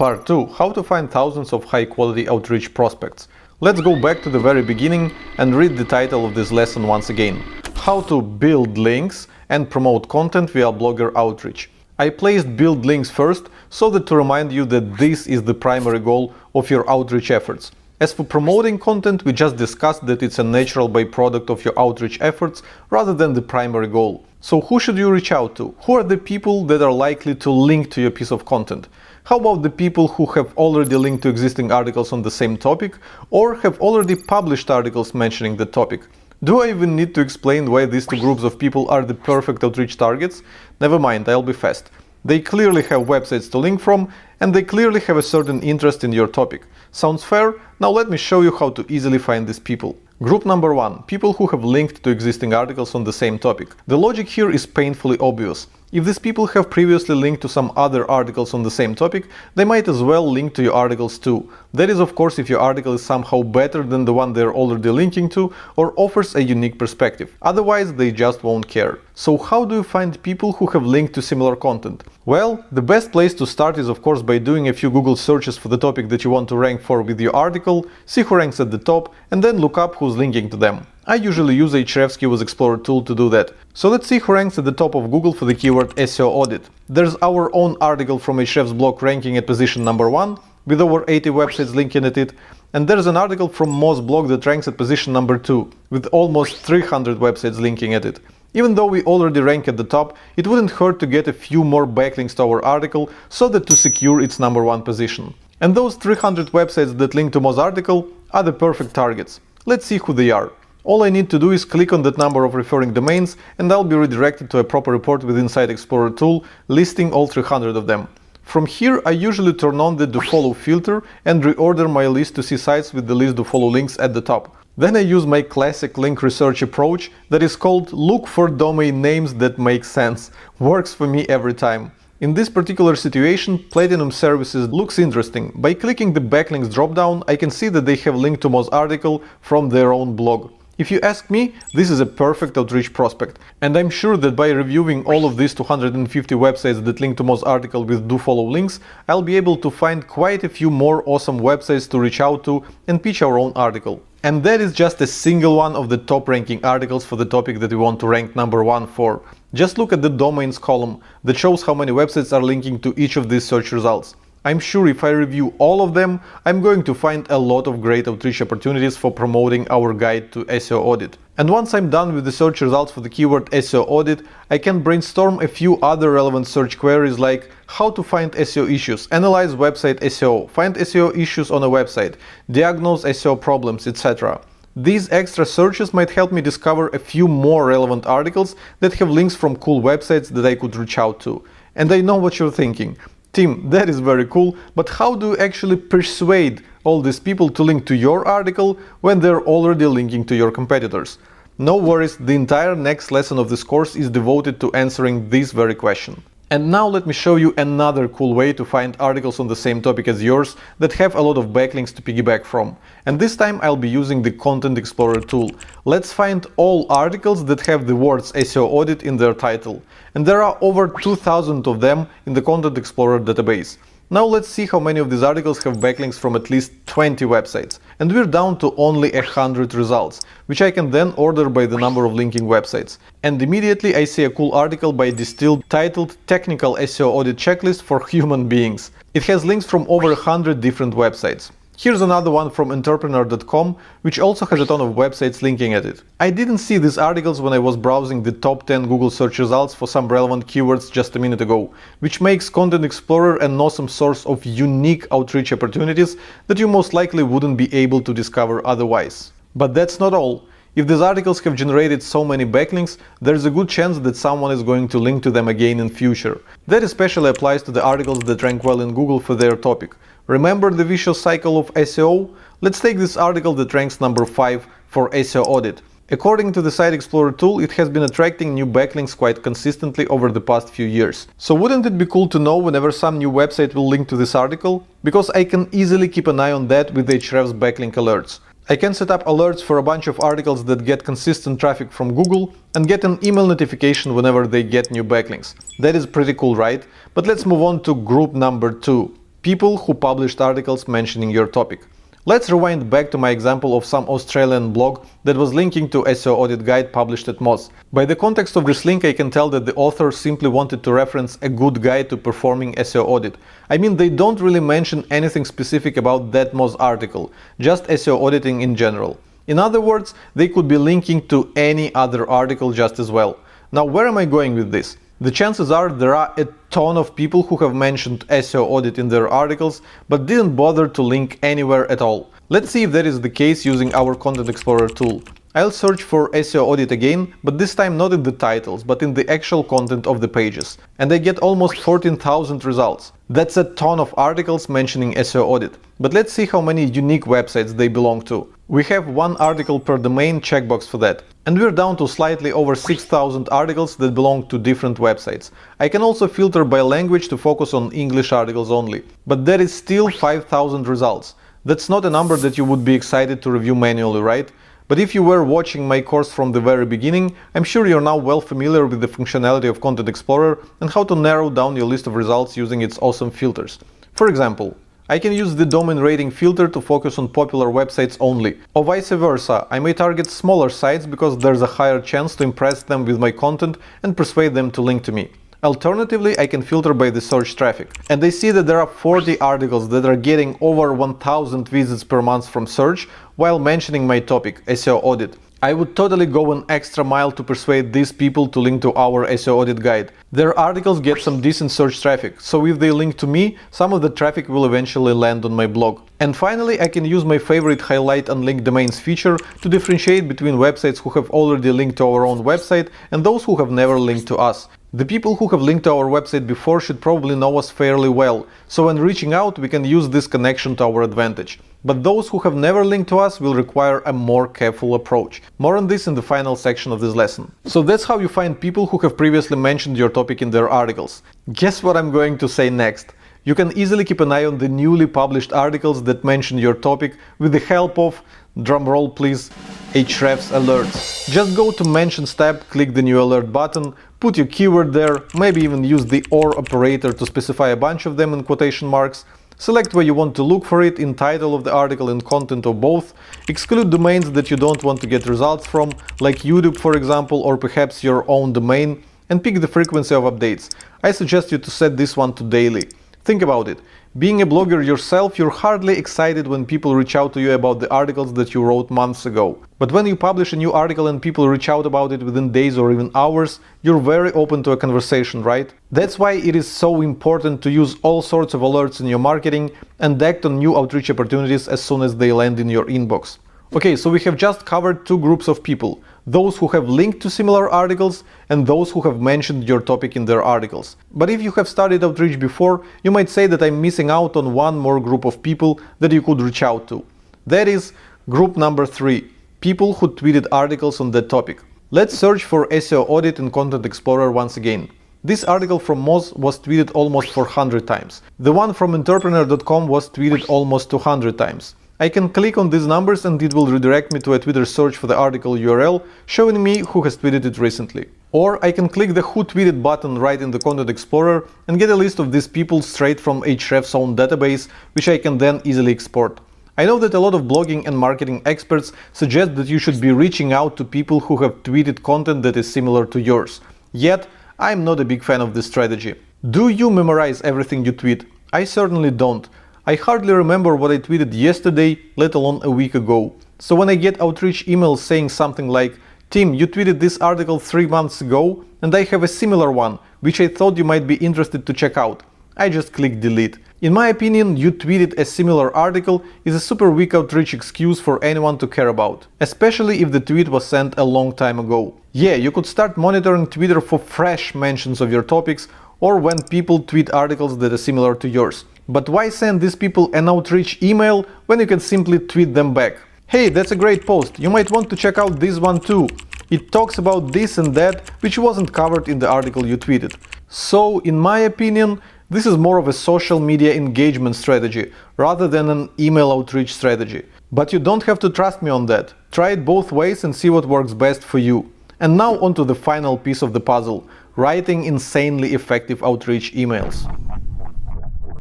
Part 2. How to find thousands of high-quality outreach prospects. Let's go back to the very beginning and read the title of this lesson once again. How to build links and promote content via blogger outreach. I placed build links first so that to remind you that this is the primary goal of your outreach efforts. As for promoting content, we just discussed that it's a natural byproduct of your outreach efforts rather than the primary goal. So who should you reach out to? Who are the people that are likely to link to your piece of content? How about the people who have already linked to existing articles on the same topic or have already published articles mentioning the topic? Do I even need to explain why these two groups of people are the perfect outreach targets? Never mind, I'll be fast. They clearly have websites to link from and they clearly have a certain interest in your topic. Sounds fair? Now let me show you how to easily find these people. Group number 1. People who have linked to existing articles on the same topic. The logic here is painfully obvious. If these people have previously linked to some other articles on the same topic, they might as well link to your articles too. That is, of course, if your article is somehow better than the one they're already linking to or offers a unique perspective. Otherwise, they just won't care. So how do you find people who have linked to similar content? Well, the best place to start is, of course, by doing a few Google searches for the topic that you want to rank for with your article, see who ranks at the top, and then look up who's linking to them. I usually use Ahrefs Keyword Explorer tool to do that. So let's see who ranks at the top of Google for the keyword SEO audit. There's our own article from Ahrefs blog ranking at position number 1, with over 80 websites linking at it, and there's an article from Moz blog that ranks at position number 2, with almost 300 websites linking at it. Even though we already rank at the top, it wouldn't hurt to get a few more backlinks to our article so that to secure its number 1 position. And those 300 websites that link to Moz article are the perfect targets. Let's see who they are. All I need to do is click on that number of referring domains and I'll be redirected to a proper report within Site Explorer tool listing all 300 of them. From here I usually turn on the dofollow filter and reorder my list to see sites with the list dofollow links at the top. Then I use my classic link research approach that is called look for domain names that make sense. Works for me every time. In this particular situation, Platinum Services looks interesting. By clicking the backlinks dropdown, I can see that they have linked to Moz article from their own blog. If you ask me, this is a perfect outreach prospect, and I'm sure that by reviewing all of these 250 websites that link to Moz article with dofollow links, I'll be able to find quite a few more awesome websites to reach out to and pitch our own article. And that is just a single one of the top ranking articles for the topic that we want to rank number 1 for. Just look at the domains column that shows how many websites are linking to each of these search results. I'm sure if I review all of them, I'm going to find a lot of great outreach opportunities for promoting our guide to SEO audit. And once I'm done with the search results for the keyword SEO audit, I can brainstorm a few other relevant search queries like how to find SEO issues, analyze website SEO, find SEO issues on a website, diagnose SEO problems, etc. These extra searches might help me discover a few more relevant articles that have links from cool websites that I could reach out to. And I know what you're thinking. Tim, that is very cool, but how do you actually persuade all these people to link to your article when they're already linking to your competitors? No worries, the entire next lesson of this course is devoted to answering this very question. And now let me show you another cool way to find articles on the same topic as yours that have a lot of backlinks to piggyback from. And this time I'll be using the Content Explorer tool. Let's find all articles that have the words SEO audit in their title. And there are over 2000 of them in the Content Explorer database. Now let's see how many of these articles have backlinks from at least 20 websites. And we're down to only 100 results, which I can then order by the number of linking websites. And immediately I see a cool article by Distilled titled Technical SEO Audit Checklist for Human Beings. It has links from over 100 different websites. Here's another one from entrepreneur.com, which also has a ton of websites linking at it. I didn't see these articles when I was browsing the top 10 Google search results for some relevant keywords just a minute ago, which makes Content Explorer an awesome source of unique outreach opportunities that you most likely wouldn't be able to discover otherwise. But that's not all. If these articles have generated so many backlinks, there's a good chance that someone is going to link to them again in future. That especially applies to the articles that rank well in Google for their topic. Remember the vicious cycle of SEO? Let's take this article that ranks number 5 for SEO audit. According to the Site Explorer tool, it has been attracting new backlinks quite consistently over the past few years. So wouldn't it be cool to know whenever some new website will link to this article? Because I can easily keep an eye on that with Ahrefs backlink alerts. I can set up alerts for a bunch of articles that get consistent traffic from Google and get an email notification whenever they get new backlinks. That is pretty cool, right? But let's move on to group number 2. people who published articles mentioning your topic. Let's rewind back to my example of some Australian blog that was linking to SEO audit guide published at Moz. By the context of this link, I can tell that the author simply wanted to reference a good guide to performing SEO audit. I mean, they don't really mention anything specific about that Moz article, just SEO auditing in general. In other words, they could be linking to any other article just as well. Now, where am I going with this? The chances are there are a ton of people who have mentioned SEO audit in their articles, but didn't bother to link anywhere at all. Let's see if that is the case using our Content Explorer tool. I'll search for SEO audit again, but this time not in the titles, but in the actual content of the pages. And I get almost 14,000 results. That's a ton of articles mentioning SEO audit. But let's see how many unique websites they belong to. We have one article per domain checkbox for that. And we're down to slightly over 6,000 articles that belong to different websites. I can also filter by language to focus on English articles only. But there is still 5,000 results. That's not a number that you would be excited to review manually, right? But if you were watching my course from the very beginning, I'm sure you're now well familiar with the functionality of Content Explorer and how to narrow down your list of results using its awesome filters. For example, I can use the domain rating filter to focus on popular websites only, or vice versa. I may target smaller sites because there's a higher chance to impress them with my content and persuade them to link to me. Alternatively, I can filter by the search traffic. And I see that there are 40 articles that are getting over 1,000 visits per month from search while mentioning my topic, SEO audit. I would totally go an extra mile to persuade these people to link to our SEO audit guide. Their articles get some decent search traffic, so if they link to me, some of the traffic will eventually land on my blog. And finally, I can use my favorite highlight unlinked domains feature to differentiate between websites who have already linked to our own website and those who have never linked to us. The people who have linked to our website before should probably know us fairly well, so when reaching out we can use this connection to our advantage. But those who have never linked to us will require a more careful approach. More on this in the final section of this lesson. So that's how you find people who have previously mentioned your topic in their articles. Guess what I'm going to say next? You can easily keep an eye on the newly published articles that mention your topic with the help of, drumroll please, Ahrefs alerts. Just go to Mentions tab, click the new alert button, put your keyword there, maybe even use the OR operator to specify a bunch of them in quotation marks. Select where you want to look for it in title of the article and content or both. Exclude domains that you don't want to get results from, like YouTube for example, or perhaps your own domain, and pick the frequency of updates. I suggest you to set this one to daily. Think about it. Being a blogger yourself, you're hardly excited when people reach out to you about the articles that you wrote months ago. But when you publish a new article and people reach out about it within days or even hours, you're very open to a conversation, right? That's why it is so important to use all sorts of alerts in your marketing and act on new outreach opportunities as soon as they land in your inbox. Okay, so we have just covered two groups of people. Those who have linked to similar articles and those who have mentioned your topic in their articles. But if you have started outreach before, you might say that I'm missing out on one more group of people that you could reach out to. That is group number 3, people who tweeted articles on that topic. Let's search for SEO audit in Content Explorer once again. This article from Moz was tweeted almost 400 times. The one from entrepreneur.com was tweeted almost 200 times. I can click on these numbers and it will redirect me to a Twitter search for the article URL, showing me who has tweeted it recently. Or I can click the Who Tweeted button right in the Content Explorer and get a list of these people straight from Ahrefs' own database, which I can then easily export. I know that a lot of blogging and marketing experts suggest that you should be reaching out to people who have tweeted content that is similar to yours. Yet, I'm not a big fan of this strategy. Do you memorize everything you tweet? I certainly don't. I hardly remember what I tweeted yesterday, let alone a week ago. So when I get outreach emails saying something like, "Tim, you tweeted this article 3 months ago and I have a similar one, which I thought you might be interested to check out," I just click delete. In my opinion, "you tweeted a similar article" is a super weak outreach excuse for anyone to care about, especially if the tweet was sent a long time ago. Yeah, you could start monitoring Twitter for fresh mentions of your topics or when people tweet articles that are similar to yours. But why send these people an outreach email when you can simply tweet them back? "Hey, that's a great post, you might want to check out this one too. It talks about this and that, which wasn't covered in the article you tweeted." So, in my opinion, this is more of a social media engagement strategy rather than an email outreach strategy. But you don't have to trust me on that. Try it both ways and see what works best for you. And now on to the final piece of the puzzle: writing insanely effective outreach emails.